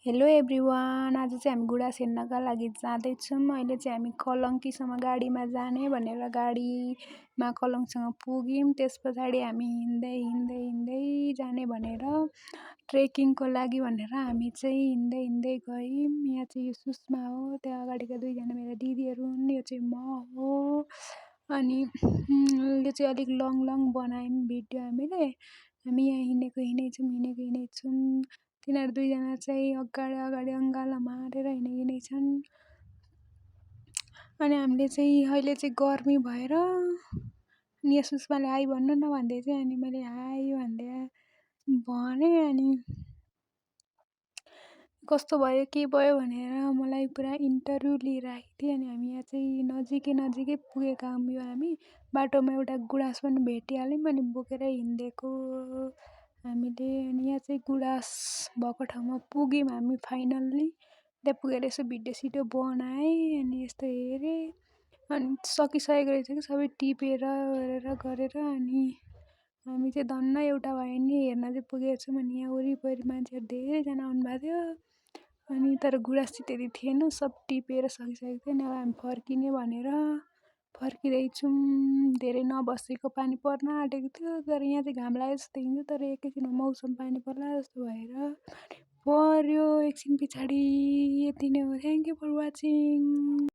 Hello everyone, आज चाहिँ हामी गुराँस हेर्नका लागि जाँदैछौँ। अहिले चाहिँ हामी कलङ्कीसम्म गाडीमा जाने भनेर गाडीमा कलङ्कसँग पुग्यौँ। त्यस पछाडि हामी हिँड्दै हिँड्दै हिँड्दै जाने भनेर ट्रेकिङको लागि भनेर हामी चाहिँ हिँड्दै हिँड्दै गयौँ। यहाँ चाहिँ यो सुषमा हो, त्यहाँ अगाडिका दुईजना मेरो दिदीहरू हुन्, यो चाहिँ म हो। अनि यो चाहिँ अलिक लङ बनायौँ भिडियो हामीले। हामी यहाँ हिँडेको छौँ। तिनीहरू दुईजना चाहिँ अगाडि अङ्गालो मारेर हिँडेकै छन्। अनि हामीले चाहिँ अहिले चाहिँ गर्मी भएर अनि यस सुषमाले हाई भन्नु न भन्दै चाहिँ अनि मैले हाई भने अनि कस्तो भयो के भयो भनेर मलाई पुरा इन्टरभ्यू लिइरहेको थिएँ। अनि हामी यहाँ चाहिँ नजिकै पुगेका हौँ। हामी बाटोमा एउटा गुराँस पनि भेटिहाल्यौँ अनि बोकेर हिँडेको हामीले। अनि यहाँ चाहिँ गुराँस भएको ठाउँमा पुग्यौँ हामी फाइनल्ली। त्यहाँ पुगेर यसो भिडियो सिडियो बनाएँ अनि यस्तो हेरेँ अनि सकिसकेको रहेछ कि सबै टिपेर गरेर। अनि हामी चाहिँ धन्न एउटा भयो नि हेर्न चाहिँ पुगेको छौँ। अनि यहाँ वरिपरि मान्छेहरू धेरैजना आउनुभएको थियो। अनि तर गुराँस चाहिँ त्यति थिएन, सब टिपेर सकिसकेको थियो। अनि अब हामी फर्किने भनेर फर्किँदैछौँ। धेरै नबसेको पानी पर्न आँटेको थियो, तर यहाँ चाहिँ घाम लागेको जस्तो देखिन्छ। तर एकैछिनमा मौसम पानी पर्ला जस्तो भएर पर्यो एकछिन पछाडि। यति नै हो। Thank you for watching.